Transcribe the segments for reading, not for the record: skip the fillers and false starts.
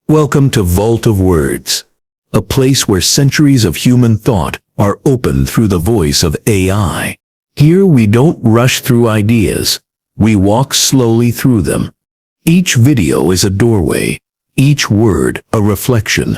Welcome to Vault of Words, a place where centuries of human thought are opened through the voice of AI. Here we don't rush through ideas, we walk slowly through them. Each video is a doorway, each word a reflection,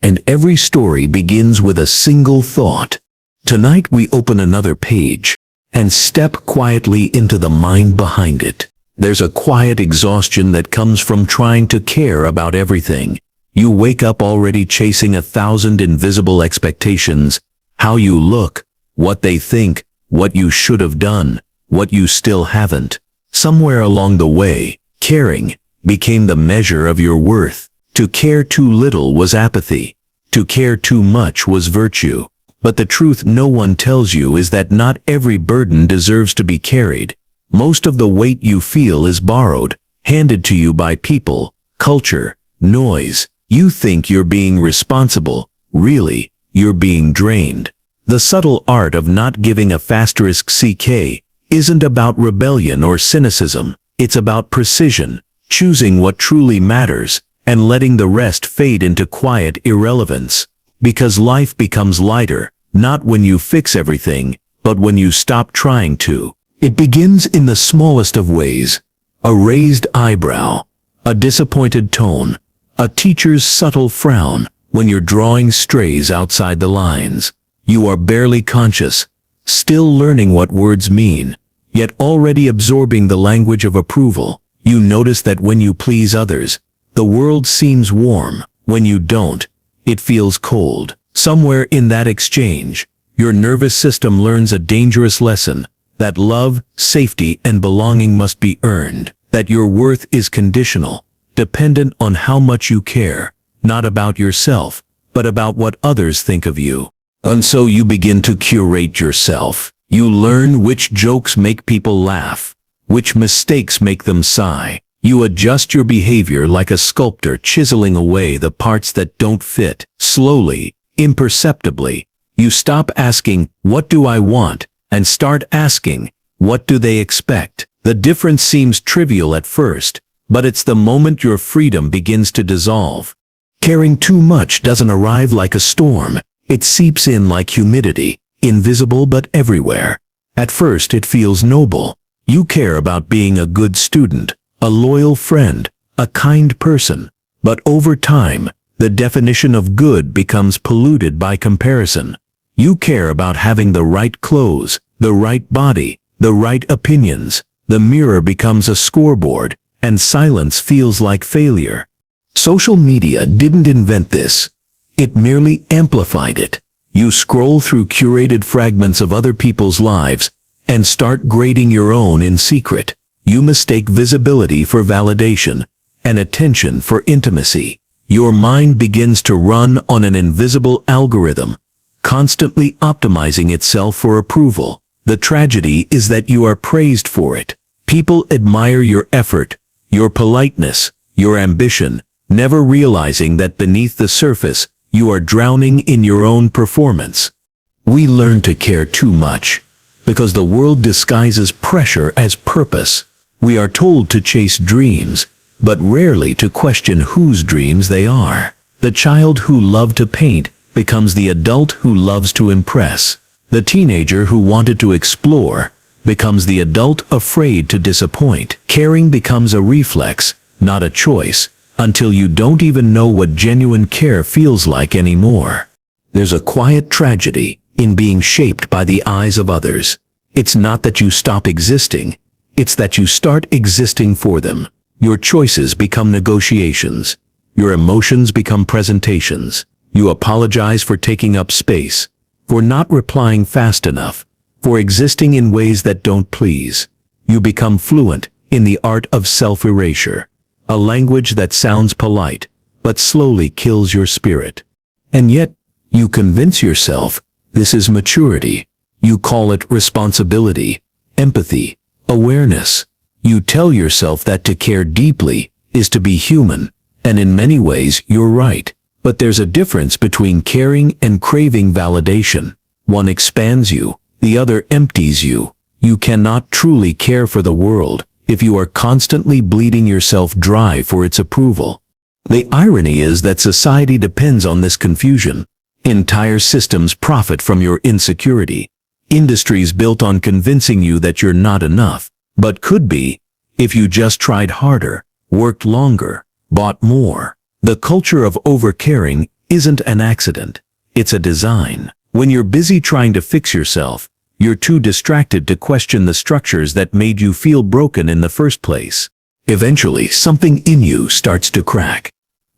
and every story begins with a single thought. Tonight we open another page and step quietly into the mind behind it. There's a quiet exhaustion that comes from trying to care about everything. You wake up already chasing 1,000 invisible expectations: how you look, what they think, what you should have done, what you still haven't. Somewhere along the way, caring became the measure of your worth. To care too little was apathy. To care too much was virtue. But the truth no one tells you is that not every burden deserves to be carried. Most of the weight you feel is borrowed, handed to you by people, culture, noise. You think you're being responsible. Really, you're being drained. The subtle art of not giving a *CK isn't about rebellion or cynicism. It's about precision, choosing what truly matters, and letting the rest fade into quiet irrelevance. Because life becomes lighter, not when you fix everything, but when you stop trying to. It begins in the smallest of ways: a raised eyebrow, a disappointed tone, a teacher's subtle frown when you're drawing strays outside the lines. You are barely conscious, still learning what words mean, yet already absorbing the language of approval. You notice that when you please others, the world seems warm. When you don't, it feels cold. Somewhere in that exchange, your nervous system learns a dangerous lesson: that love, safety, and belonging must be earned, that your worth is conditional, dependent on how much you care, not about yourself, but about what others think of you. And so you begin to curate yourself. You learn which jokes make people laugh, which mistakes make them sigh. You adjust your behavior like a sculptor chiseling away the parts that don't fit. Slowly, imperceptibly, you stop asking, "What do I want?" and start asking, "What do they expect?" The difference seems trivial at first, but it's the moment your freedom begins to dissolve. Caring too much doesn't arrive like a storm. It seeps in like humidity, invisible but everywhere. At first it feels noble. You care about being a good student, a loyal friend, a kind person. But over time, the definition of good becomes polluted by comparison. You care about having the right clothes, the right body, the right opinions. The mirror becomes a scoreboard, and silence feels like failure. Social media didn't invent this. It merely amplified it. You scroll through curated fragments of other people's lives and start grading your own in secret. You mistake visibility for validation and attention for intimacy. Your mind begins to run on an invisible algorithm, constantly optimizing itself for approval. The tragedy is that you are praised for it. People admire your effort, your politeness, your ambition, never realizing that beneath the surface, you are drowning in your own performance. We learn to care too much because the world disguises pressure as purpose. We are told to chase dreams, but rarely to question whose dreams they are. The child who loved to paint becomes the adult who loves to impress. The teenager who wanted to explore becomes the adult afraid to disappoint. Caring becomes a reflex, not a choice, until you don't even know what genuine care feels like anymore. There's a quiet tragedy in being shaped by the eyes of others. It's not that you stop existing, it's that you start existing for them. Your choices become negotiations. Your emotions become presentations. You apologize for taking up space, for not replying fast enough, for existing in ways that don't please. You become fluent in the art of self-erasure, a language that sounds polite, but slowly kills your spirit. And yet, you convince yourself this is maturity. You call it responsibility, empathy, awareness. You tell yourself that to care deeply is to be human, and in many ways you're right. But there's a difference between caring and craving validation. One expands you, the other empties you. You cannot truly care for the world if you are constantly bleeding yourself dry for its approval. The irony is that society depends on this confusion. Entire systems profit from your insecurity. Industries built on convincing you that you're not enough, but could be, if you just tried harder, worked longer, bought more. The culture of overcaring isn't an accident. It's a design. When you're busy trying to fix yourself, you're too distracted to question the structures that made you feel broken in the first place. Eventually, something in you starts to crack.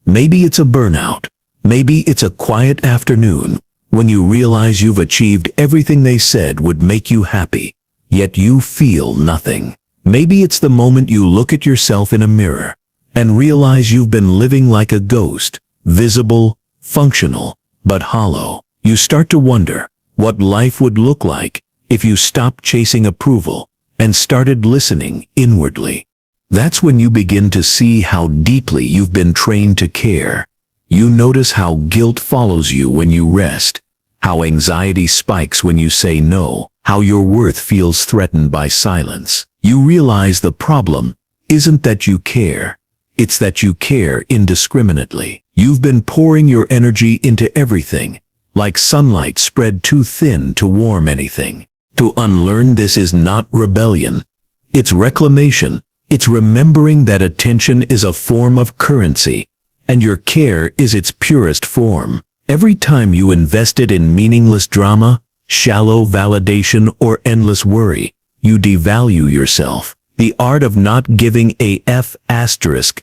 Maybe it's a burnout. Maybe it's a quiet afternoon when you realize you've achieved everything they said would make you happy, yet you feel nothing. Maybe it's the moment you look at yourself in a mirror and realize you've been living like a ghost, visible, functional, but hollow. You start to wonder what life would look like if you stopped chasing approval and started listening inwardly. That's when you begin to see how deeply you've been trained to care. You notice how guilt follows you when you rest, how anxiety spikes when you say no, how your worth feels threatened by silence. You realize the problem isn't that you care, it's that you care indiscriminately. You've been pouring your energy into everything, like sunlight spread too thin to warm anything. To unlearn this is not rebellion, it's reclamation. It's remembering that attention is a form of currency, and your care is its purest form. Every time you invested in meaningless drama, shallow validation, or endless worry, you devalue yourself. The art of not giving a F***ck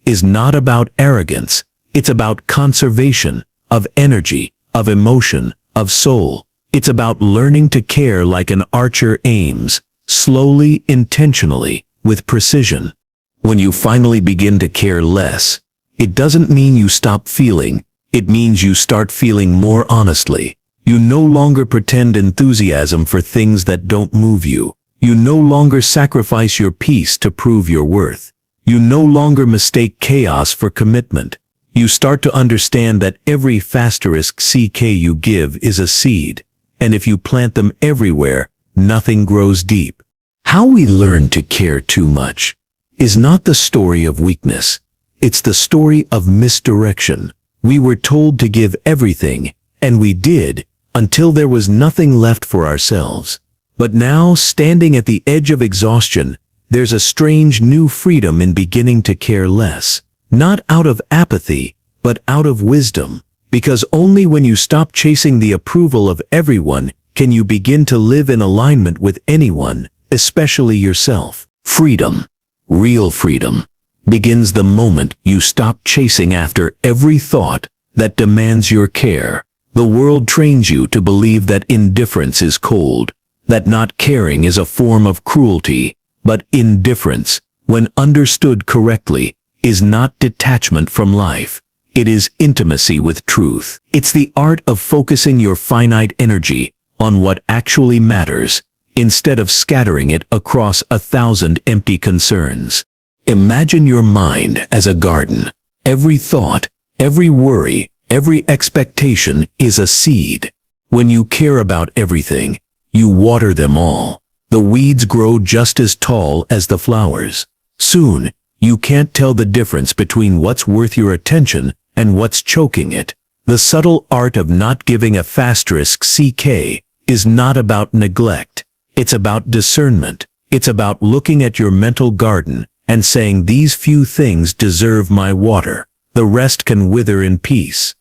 is not about arrogance. It's about conservation of energy, of emotion, of soul. It's about learning to care like an archer aims, slowly, intentionally, with precision. When you finally begin to care less, it doesn't mean you stop feeling, it means you start feeling more honestly. You no longer pretend enthusiasm for things that don't move you. You no longer sacrifice your peace to prove your worth. You no longer mistake chaos for commitment. You start to understand that every *ck you give is a seed, and if you plant them everywhere, nothing grows deep. How we learn to care too much is not the story of weakness. It's the story of misdirection. We were told to give everything, and we did, until there was nothing left for ourselves. But now, standing at the edge of exhaustion, there's a strange new freedom in beginning to care less. Not out of apathy, but out of wisdom. Because only when you stop chasing the approval of everyone can you begin to live in alignment with anyone, especially yourself. Freedom, real freedom, begins the moment you stop chasing after every thought that demands your care. The world trains you to believe that indifference is cold, that not caring is a form of cruelty, but indifference, when understood correctly, is not detachment from life. It is intimacy with truth. It's the art of focusing your finite energy on what actually matters, instead of scattering it across 1,000 empty concerns. Imagine your mind as a garden. Every thought, every worry, every expectation is a seed. When you care about everything, you water them all. The weeds grow just as tall as the flowers. Soon, you can't tell the difference between what's worth your attention and what's choking it. The subtle art of not giving a *ck is not about neglect. It's about discernment. It's about looking at your mental garden and saying these few things deserve my water. The rest can wither in peace.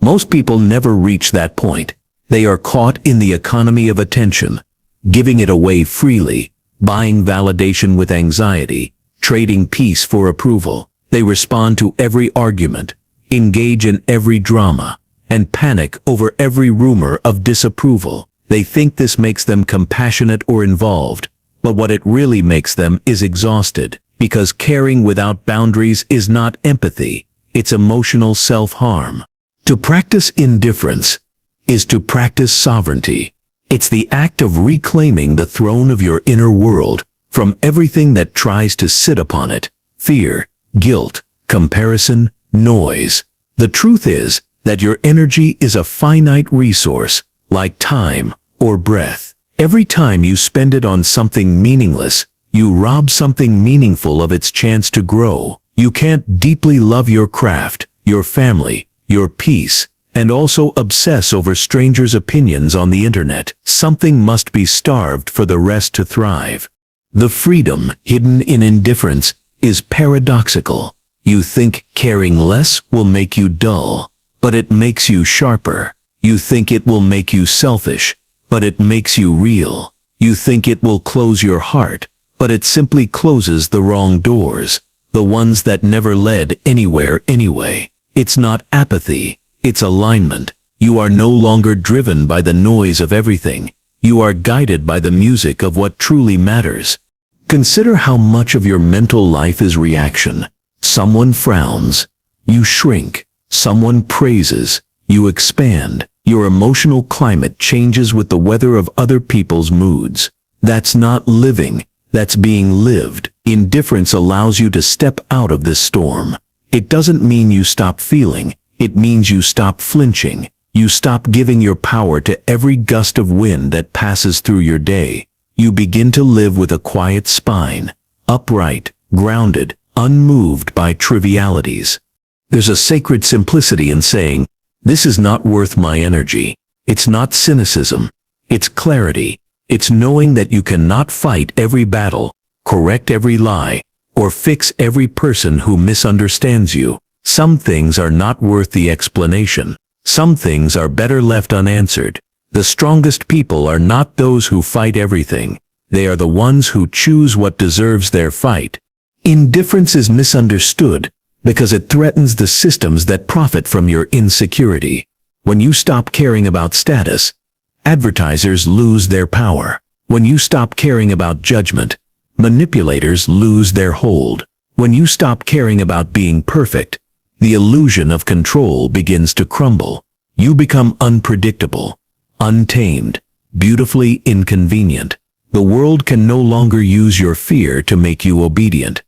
Most people never reach that point. They are caught in the economy of attention, giving it away freely, buying validation with anxiety, trading peace for approval. They respond to every argument, engage in every drama, and panic over every rumor of disapproval. They think this makes them compassionate or involved, but what it really makes them is exhausted, because caring without boundaries is not empathy, it's emotional self-harm. To practice indifference is to practice sovereignty. It's the act of reclaiming the throne of your inner world from everything that tries to sit upon it: fear, guilt, comparison, noise. The truth is that your energy is a finite resource, like time or breath. Every time you spend it on something meaningless, you rob something meaningful of its chance to grow. You can't deeply love your craft, your family, your peace, and also obsess over strangers' opinions on the internet. Something must be starved for the rest to thrive. The freedom hidden in indifference is paradoxical. You think caring less will make you dull, but it makes you sharper. You think it will make you selfish, but it makes you real. You think it will close your heart, but it simply closes the wrong doors, the ones that never led anywhere anyway. It's not apathy, it's alignment. You are no longer driven by the noise of everything. You are guided by the music of what truly matters. Consider how much of your mental life is reaction. Someone frowns, you shrink. Someone praises, you expand. Your emotional climate changes with the weather of other people's moods. That's not living, that's being lived. Indifference allows you to step out of this storm. It doesn't mean you stop feeling, it means you stop flinching. You stop giving your power to every gust of wind that passes through your day. You begin to live with a quiet spine, upright, grounded, unmoved by trivialities. There's a sacred simplicity in saying, "This is not worth my energy." It's not cynicism. It's clarity. It's knowing that you cannot fight every battle, correct every lie, or fix every person who misunderstands you. Some things are not worth the explanation. Some things are better left unanswered. The strongest people are not those who fight everything. They are the ones who choose what deserves their fight. Indifference is misunderstood because it threatens the systems that profit from your insecurity. When you stop caring about status, advertisers lose their power. When you stop caring about judgment, manipulators lose their hold. When you stop caring about being perfect, the illusion of control begins to crumble. You become unpredictable, untamed, beautifully inconvenient. The world can no longer use your fear to make you obedient.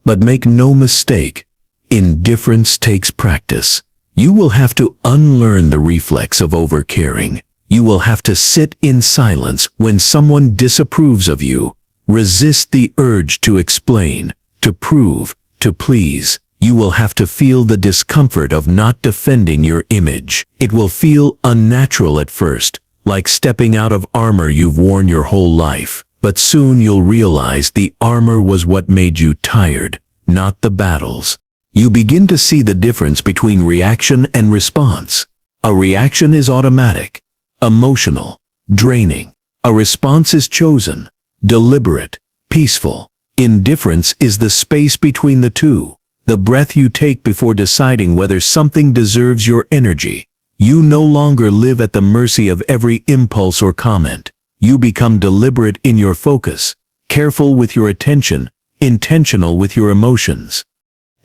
But make no mistake, indifference takes practice. You will have to unlearn the reflex of overcaring. You will have to sit in silence when someone disapproves of you. Resist the urge to explain, to prove, to please. You will have to feel the discomfort of not defending your image. It will feel unnatural at first, like stepping out of armor you've worn your whole life. But soon you'll realize the armor was what made you tired, not the battles. You begin to see the difference between reaction and response. A reaction is automatic, emotional, draining. A response is chosen, deliberate, peaceful. Indifference is the space between the two. The breath you take before deciding whether something deserves your energy. You no longer live at the mercy of every impulse or comment. You become deliberate in your focus, careful with your attention, intentional with your emotions.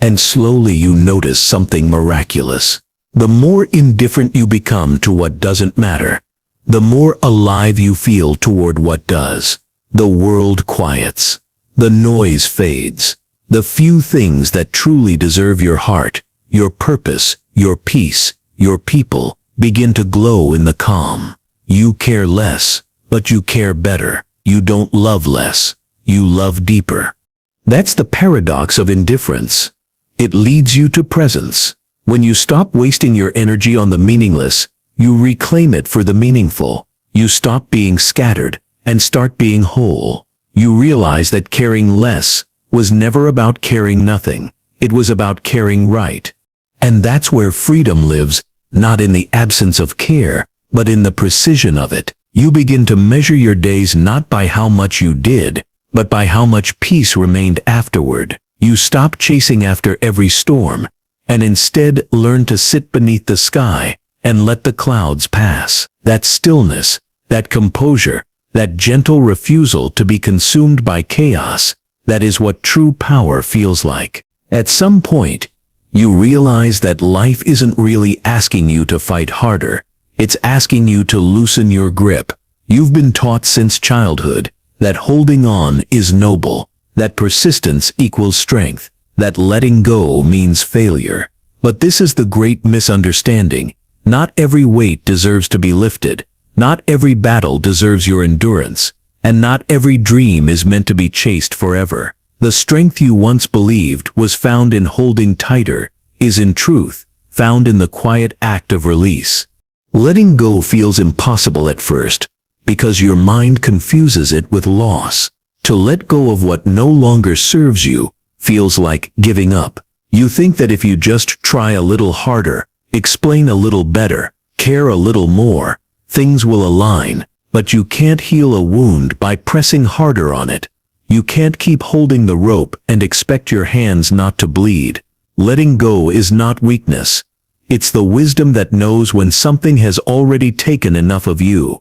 And slowly you notice something miraculous. The more indifferent you become to what doesn't matter, the more alive you feel toward what does. The world quiets. The noise fades. The few things that truly deserve your heart, your purpose, your peace, your people, begin to glow in the calm. You care less, but you care better. You don't love less, you love deeper. That's the paradox of indifference. It leads you to presence. When you stop wasting your energy on the meaningless, you reclaim it for the meaningful. You stop being scattered and start being whole. You realize that caring less was never about caring nothing. It was about caring right. And that's where freedom lives, not in the absence of care, but in the precision of it. You begin to measure your days not by how much you did, but by how much peace remained afterward. You stop chasing after every storm, and instead learn to sit beneath the sky and let the clouds pass. That stillness, that composure, that gentle refusal to be consumed by chaos, that is what true power feels like. At some point, you realize that life isn't really asking you to fight harder. It's asking you to loosen your grip. You've been taught since childhood that holding on is noble, that persistence equals strength, that letting go means failure. But this is the great misunderstanding. Not every weight deserves to be lifted. Not every battle deserves your endurance. And not every dream is meant to be chased forever. The strength you once believed was found in holding tighter is in truth found in the quiet act of release. Letting go feels impossible at first because your mind confuses it with loss. To let go of what no longer serves you feels like giving up. You think that if you just try a little harder, explain a little better, care a little more, things will align, but you can't heal a wound by pressing harder on it. You can't keep holding the rope and expect your hands not to bleed. Letting go is not weakness. It's the wisdom that knows when something has already taken enough of you.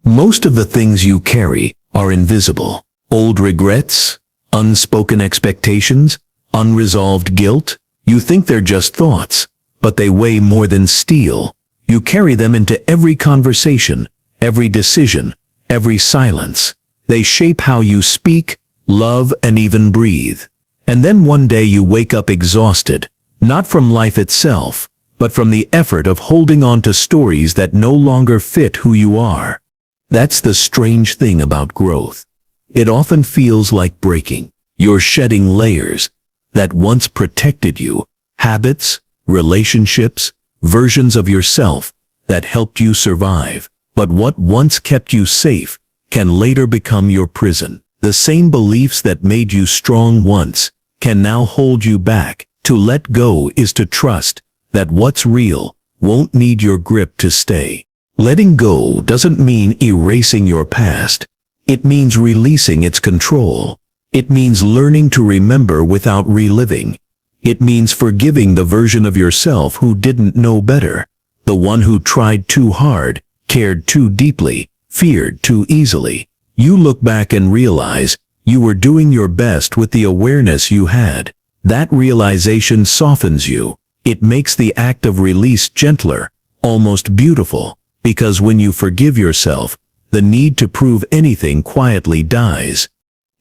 Most of the things you carry are invisible. Old regrets, unspoken expectations, unresolved guilt. You think they're just thoughts, but they weigh more than steel. You carry them into every conversation, every decision, every silence. They shape how you speak, love, and even breathe. And then one day you wake up exhausted, not from life itself, but from the effort of holding on to stories that no longer fit who you are. That's the strange thing about growth. It often feels like breaking. You're shedding layers that once protected you, habits, relationships, versions of yourself that helped you survive. But what once kept you safe can later become your prison. The same beliefs that made you strong once can now hold you back. To let go is to trust that what's real won't need your grip to stay. Letting go doesn't mean erasing your past. It means releasing its control. It means learning to remember without reliving. It means forgiving the version of yourself who didn't know better, the one who tried too hard, cared too deeply, feared too easily. You look back and realize you were doing your best with the awareness you had. That realization softens you. It makes the act of release gentler, almost beautiful, because when you forgive yourself, the need to prove anything quietly dies.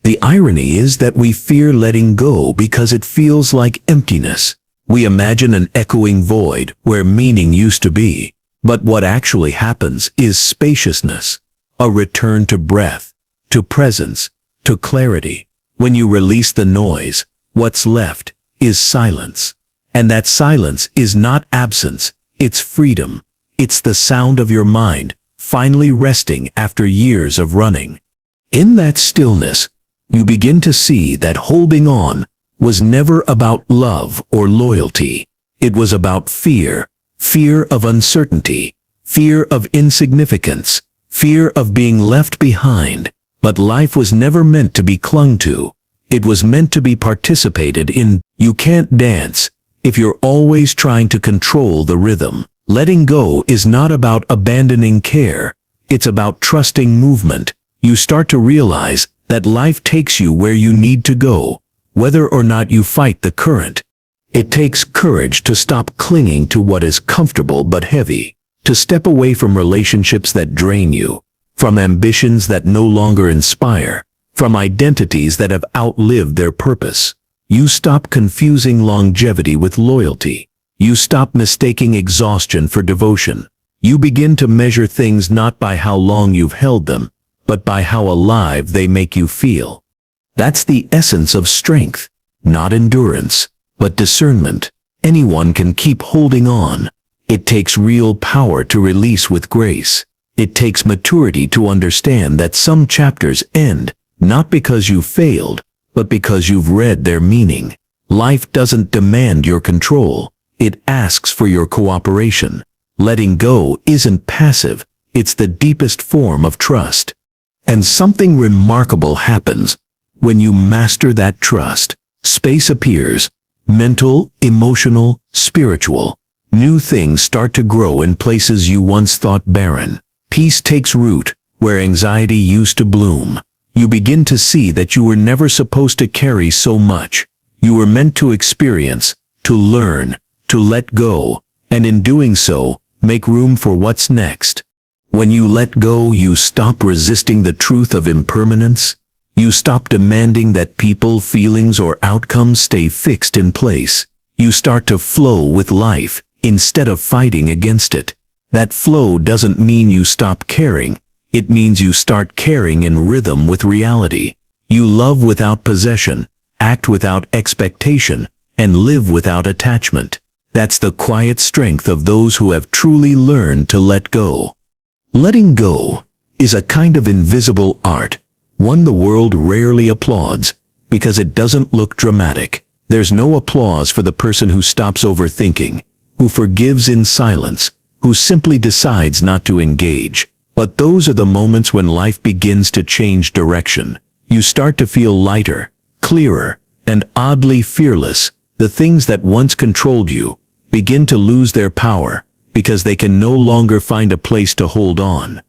The irony is that we fear letting go because it feels like emptiness. We imagine an echoing void where meaning used to be. But what actually happens is spaciousness, a return to breath, to presence, to clarity. When you release the noise, what's left is silence. And that silence is not absence, it's freedom. It's the sound of your mind, finally resting after years of running. In that stillness, you begin to see that holding on was never about love or loyalty. It was about fear, fear of uncertainty, fear of insignificance, fear of being left behind. But life was never meant to be clung to. It was meant to be participated in. You can't dance if you're always trying to control the rhythm. Letting go is not about abandoning care. It's about trusting movement. You start to realize that life takes you where you need to go, whether or not you fight the current. It takes courage to stop clinging to what is comfortable but heavy, to step away from relationships that drain you, from ambitions that no longer inspire, from identities that have outlived their purpose. You stop confusing longevity with loyalty. You stop mistaking exhaustion for devotion. You begin to measure things not by how long you've held them, but by how alive they make you feel. That's the essence of strength, not endurance, but discernment. Anyone can keep holding on. It takes real power to release with grace. It takes maturity to understand that some chapters end, not because you failed, but because you've read their meaning. Life doesn't demand your control. It asks for your cooperation. Letting go isn't passive. It's the deepest form of trust. And something remarkable happens when you master that trust. Space appears, mental, emotional, spiritual. New things start to grow in places you once thought barren. Peace takes root where anxiety used to bloom. You begin to see that you were never supposed to carry so much. You were meant to experience, to learn, to let go, and in doing so, make room for what's next. When you let go, you stop resisting the truth of impermanence. You stop demanding that people, feelings, or outcomes stay fixed in place. You start to flow with life instead of fighting against it. That flow doesn't mean you stop caring. It means you start caring in rhythm with reality. You love without possession, act without expectation, and live without attachment. That's the quiet strength of those who have truly learned to let go. Letting go is a kind of invisible art, one the world rarely applauds, because it doesn't look dramatic. There's no applause for the person who stops overthinking, who forgives in silence, who simply decides not to engage. But those are the moments when life begins to change direction. You start to feel lighter, clearer, and oddly fearless. The things that once controlled you begin to lose their power because they can no longer find a place to hold on.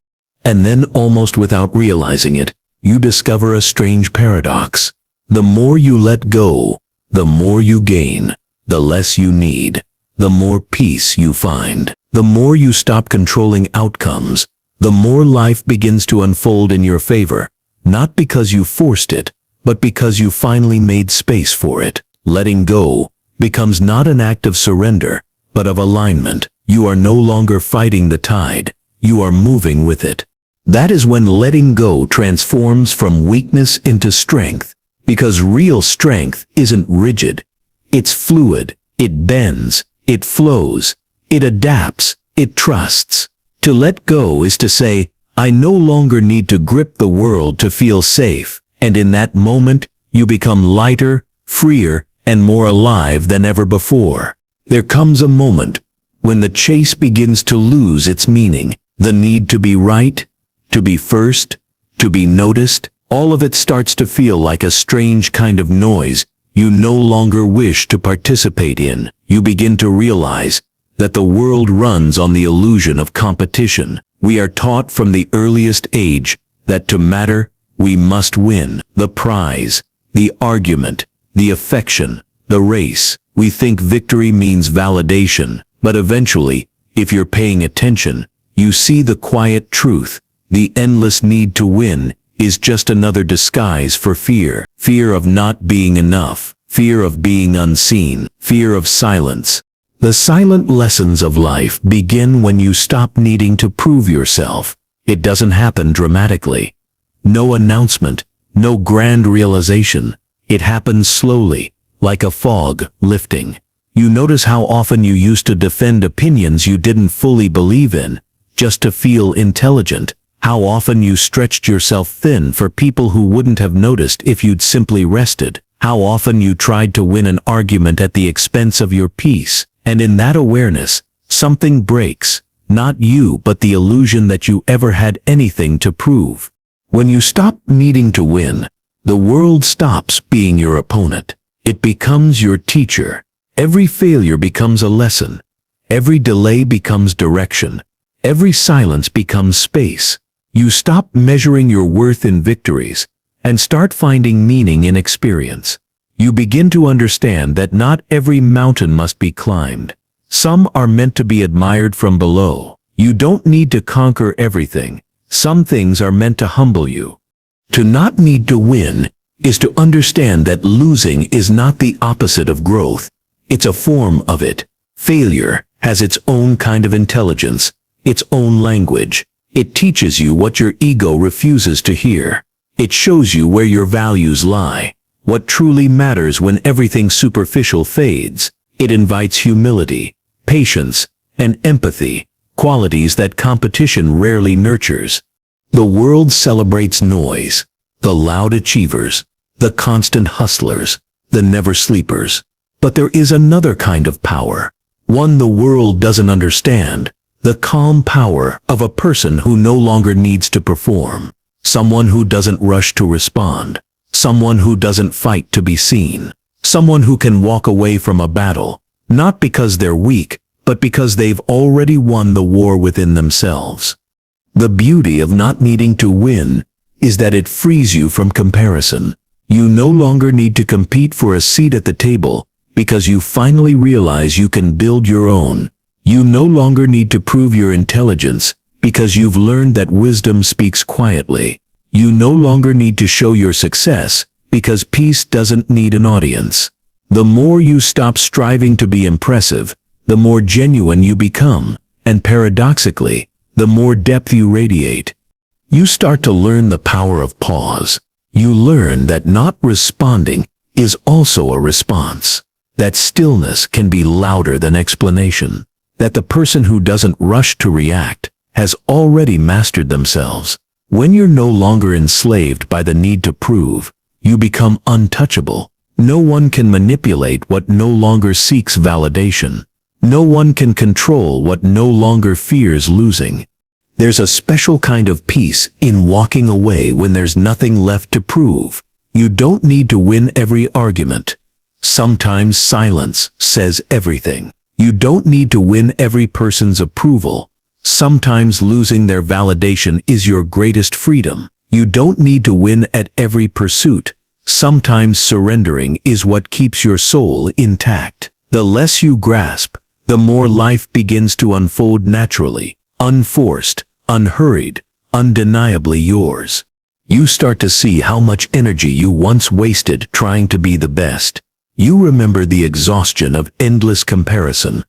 And then, almost without realizing it, you discover a strange paradox. The more you let go, the more you gain. The less you need, the more peace you find. The more you stop controlling outcomes, the more life begins to unfold in your favor, not because you forced it, but because you finally made space for it. Letting go becomes not an act of surrender, but of alignment. You are no longer fighting the tide, you are moving with it. That is when letting go transforms from weakness into strength, because real strength isn't rigid. It's fluid, it bends, it flows, it adapts, it trusts. To let go is to say, I no longer need to grip the world to feel safe, and in that moment, you become lighter, freer, and more alive than ever before. There comes a moment when the chase begins to lose its meaning. The need to be right, to be first, to be noticed, all of it starts to feel like a strange kind of noise you no longer wish to participate in. You begin to realize that the world runs on the illusion of competition. We are taught from the earliest age that to matter, we must win. The prize, the argument, the affection, the race. We think victory means validation, but eventually, if you're paying attention, you see the quiet truth. The endless need to win is just another disguise for fear. Fear of not being enough, fear of being unseen, fear of silence. The silent lessons of life begin when you stop needing to prove yourself. It doesn't happen dramatically. No announcement, no grand realization. It happens slowly, like a fog lifting. You notice how often you used to defend opinions you didn't fully believe in, just to feel intelligent. How often you stretched yourself thin for people who wouldn't have noticed if you'd simply rested. How often you tried to win an argument at the expense of your peace. And in that awareness, something breaks. Not you, but the illusion that you ever had anything to prove. When you stop needing to win, the world stops being your opponent. It becomes your teacher. Every failure becomes a lesson. Every delay becomes direction. Every silence becomes space. You stop measuring your worth in victories and start finding meaning in experience. You begin to understand that not every mountain must be climbed. Some are meant to be admired from below. You don't need to conquer everything. Some things are meant to humble you. To not need to win is to understand that losing is not the opposite of growth. It's a form of it. Failure has its own kind of intelligence, its own language. It teaches you what your ego refuses to hear. It shows you where your values lie, what truly matters when everything superficial fades. It invites humility, patience, and empathy, qualities that competition rarely nurtures. The world celebrates noise, the loud achievers, the constant hustlers, the never sleepers. But there is another kind of power, one the world doesn't understand, the calm power of a person who no longer needs to perform, someone who doesn't rush to respond, someone who doesn't fight to be seen, someone who can walk away from a battle, not because they're weak, but because they've already won the war within themselves. The beauty of not needing to win is that it frees you from comparison. You no longer need to compete for a seat at the table because you finally realize you can build your own. You no longer need to prove your intelligence because you've learned that wisdom speaks quietly. You no longer need to show your success because peace doesn't need an audience. The more you stop striving to be impressive, the more genuine you become, and paradoxically, the more depth you radiate. You start to learn the power of pause. You learn that not responding is also a response. That stillness can be louder than explanation. That the person who doesn't rush to react has already mastered themselves. When you're no longer enslaved by the need to prove, you become untouchable. No one can manipulate what no longer seeks validation. No one can control what no longer fears losing. There's a special kind of peace in walking away when there's nothing left to prove. You don't need to win every argument. Sometimes silence says everything. You don't need to win every person's approval. Sometimes losing their validation is your greatest freedom. You don't need to win at every pursuit. Sometimes surrendering is what keeps your soul intact. The less you grasp, the more life begins to unfold naturally, unforced, unhurried, undeniably yours. You start to see how much energy you once wasted trying to be the best. You remember the exhaustion of endless comparison,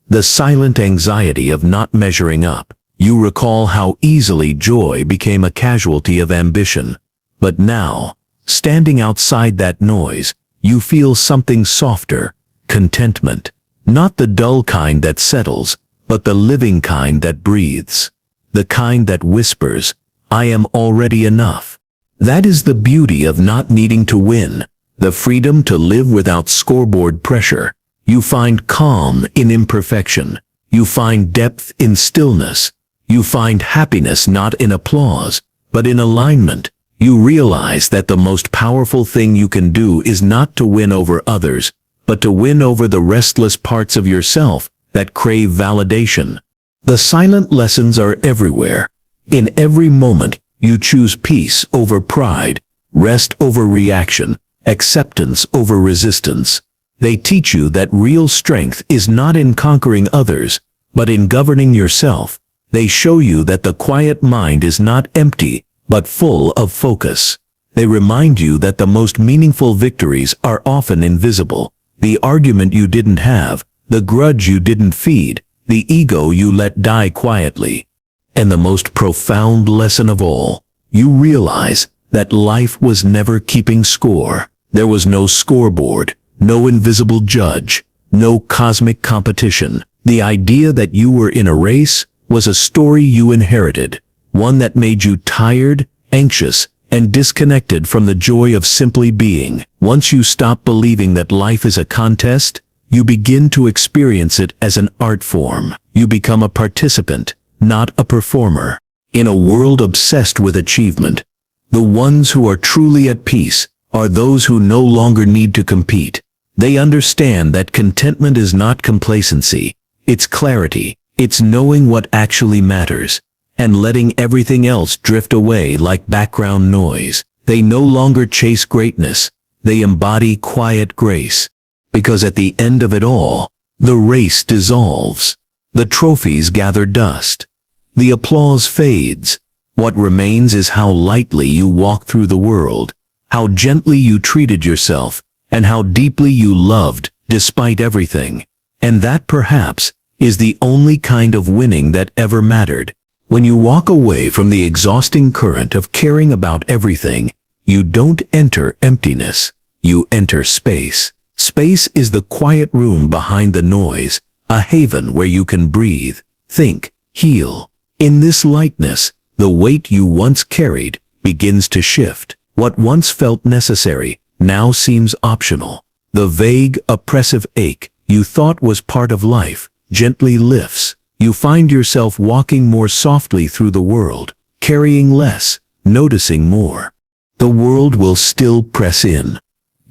the silent anxiety of not measuring up. You recall how easily joy became a casualty of ambition. But now, standing outside that noise, you feel something softer, contentment. Not the dull kind that settles, but the living kind that breathes. The kind that whispers, "I am already enough." That is the beauty of not needing to win, the freedom to live without scoreboard pressure. You find calm in imperfection. You find depth in stillness. You find happiness not in applause, but in alignment. You realize that the most powerful thing you can do is not to win over others, but to win over the restless parts of yourself that crave validation. The silent lessons are everywhere. In every moment, you choose peace over pride, rest over reaction, acceptance over resistance. They teach you that real strength is not in conquering others, but in governing yourself. They show you that the quiet mind is not empty, but full of focus. They remind you that the most meaningful victories are often invisible. The argument you didn't have, the grudge you didn't feed, the ego you let die quietly. And the most profound lesson of all, you realize that life was never keeping score. There was no scoreboard, no invisible judge, no cosmic competition. The idea that you were in a race was a story you inherited, one that made you tired, anxious, and disconnected from the joy of simply being. Once you stop believing that life is a contest, you begin to experience it as an art form. You become a participant, not a performer. In a world obsessed with achievement, the ones who are truly at peace are those who no longer need to compete. They understand that contentment is not complacency, it's clarity, it's knowing what actually matters, and letting everything else drift away like background noise. They no longer chase greatness, they embody quiet grace. Because at the end of it all, the race dissolves. The trophies gather dust. The applause fades. What remains is how lightly you walk through the world, how gently you treated yourself, and how deeply you loved, despite everything. And that, perhaps, is the only kind of winning that ever mattered. When you walk away from the exhausting current of caring about everything, you don't enter emptiness, you enter space. Space is the quiet room behind the noise, a haven where you can breathe, think, heal. In this lightness, the weight you once carried begins to shift. What once felt necessary now seems optional. The vague, oppressive ache you thought was part of life gently lifts. You find yourself walking more softly through the world, carrying less, noticing more. The world will still press in.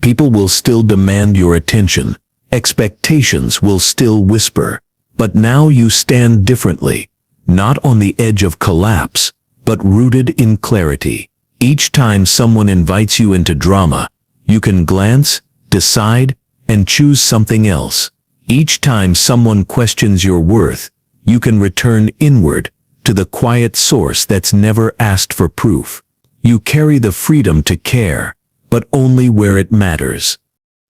People will still demand your attention. Expectations will still whisper. But now you stand differently, not on the edge of collapse, but rooted in clarity. Each time someone invites you into drama, you can glance, decide, and choose something else. Each time someone questions your worth, you can return inward to the quiet source that's never asked for proof. You carry the freedom to care, but only where it matters.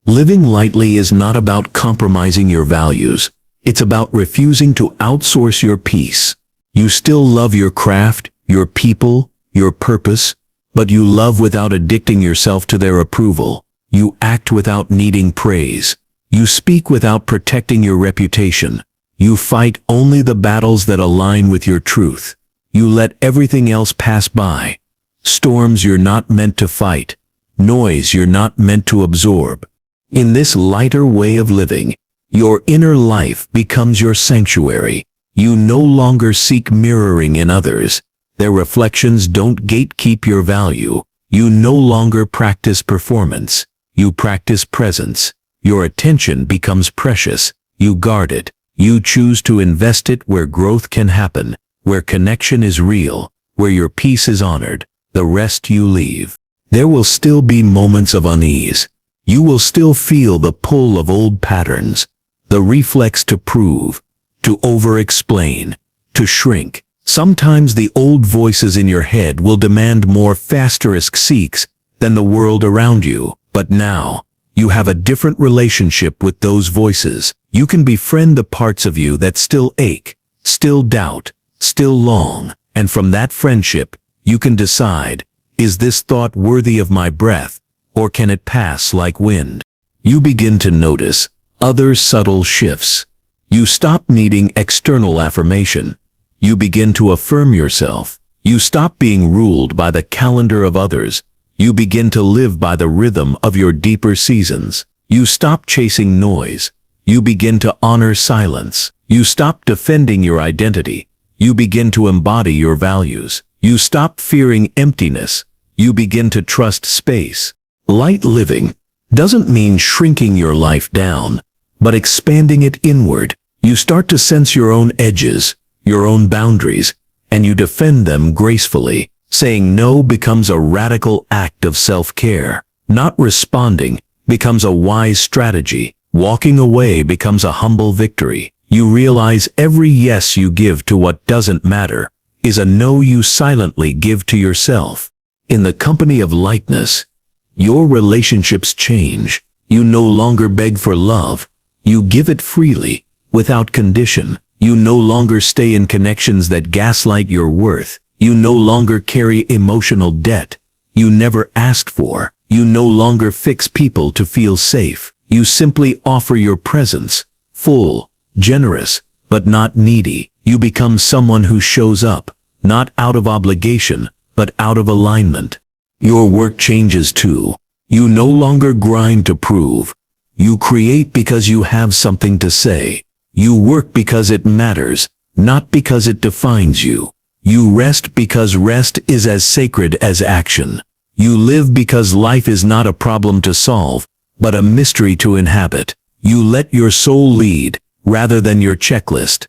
Living lightly is not about compromising your values. It's about refusing to outsource your peace. You still love your craft, your people, your purpose, but you love without addicting yourself to their approval. You act without needing praise. You speak without protecting your reputation. You fight only the battles that align with your truth. You let everything else pass by. Storms you're not meant to fight. Noise you're not meant to absorb. In this lighter way of living, your inner life becomes your sanctuary. You no longer seek mirroring in others. Their reflections don't gatekeep your value. You no longer practice performance. You practice presence. Your attention becomes precious. You guard it. You choose to invest it where growth can happen, where connection is real, where your peace is honored. The rest you leave. There will still be moments of unease. You will still feel the pull of old patterns, the reflex to prove, to over-explain, to shrink. Sometimes the old voices in your head will demand more *seeks than the world around you. But now, you have a different relationship with those voices. You can befriend the parts of you that still ache, still doubt, still long, and from that friendship, you can decide, is this thought worthy of my breath, or can it pass like wind? You begin to notice other subtle shifts. You stop needing external affirmation. You begin to affirm yourself. You stop being ruled by the calendar of others. You begin to live by the rhythm of your deeper seasons. You stop chasing noise. You begin to honor silence. You stop defending your identity. You begin to embody your values. You stop fearing emptiness. You begin to trust space. Light living doesn't mean shrinking your life down, but expanding it inward. You start to sense your own edges, your own boundaries, and you defend them gracefully. Saying no becomes a radical act of self-care. Not responding becomes a wise strategy. Walking away becomes a humble victory. You realize every yes you give to what doesn't matter is a no you silently give to yourself. In the company of lightness, your relationships change. You no longer beg for love. You give it freely, without condition. You no longer stay in connections that gaslight your worth. You no longer carry emotional debt you never asked for. You no longer fix people to feel safe. You simply offer your presence, full, generous, but not needy. You become someone who shows up, not out of obligation, but out of alignment. Your work changes too. You no longer grind to prove. You create because you have something to say. You work because it matters, not because it defines you. You rest because rest is as sacred as action. You live because life is not a problem to solve, but a mystery to inhabit. You let your soul lead, rather than your checklist.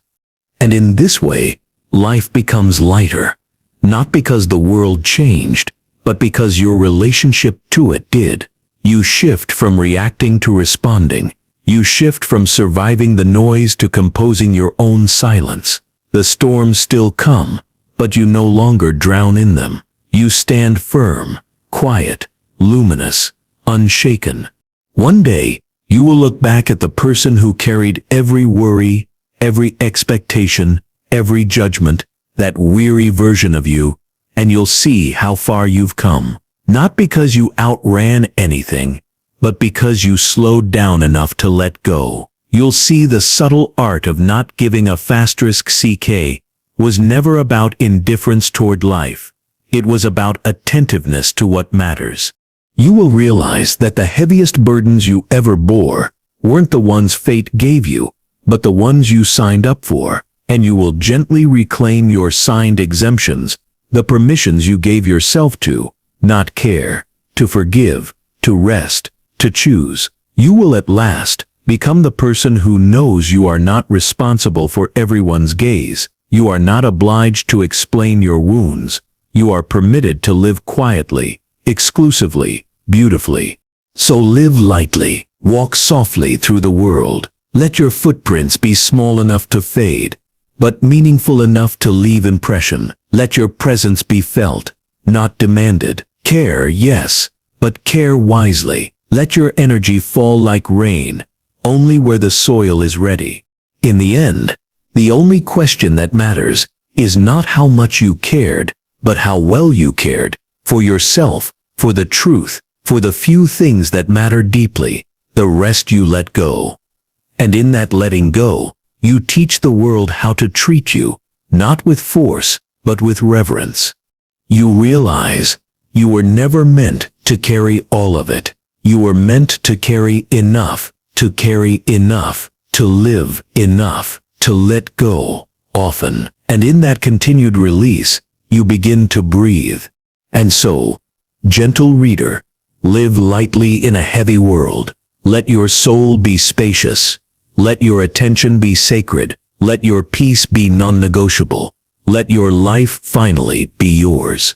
And in this way, life becomes lighter. Not because the world changed, but because your relationship to it did. You shift from reacting to responding. You shift from surviving the noise to composing your own silence. The storms still come, but you no longer drown in them. You stand firm, quiet, luminous, unshaken. One day, you will look back at the person who carried every worry, every expectation, every judgment, that weary version of you, and you'll see how far you've come. Not because you outran anything, but because you slowed down enough to let go. You'll see the subtle art of not giving a *CK was never about indifference toward life. It was about attentiveness to what matters. You will realize that the heaviest burdens you ever bore weren't the ones fate gave you, but the ones you signed up for, and you will gently reclaim your signed exemptions, the permissions you gave yourself to, not care, to forgive, to rest, to choose. You will at last become the person who knows you are not responsible for everyone's gaze. You are not obliged to explain your wounds. You are permitted to live quietly, exclusively, beautifully. So live lightly, walk softly through the world. Let your footprints be small enough to fade, but meaningful enough to leave impression. Let your presence be felt, not demanded. Care, yes, but care wisely. Let your energy fall like rain, only where the soil is ready. In the end, the only question that matters is not how much you cared, but how well you cared, for yourself, for the truth, For the few things that matter deeply, the rest you let go. And in that letting go, you teach the world how to treat you, not with force, but with reverence. You realize you were never meant to carry all of it. You were meant to carry enough, to live enough, to let go, often. And in that continued release, you begin to breathe. And so, gentle reader, live lightly in a heavy world. Let your soul be spacious. Let your attention be sacred. Let your peace be non-negotiable. Let your life finally be yours.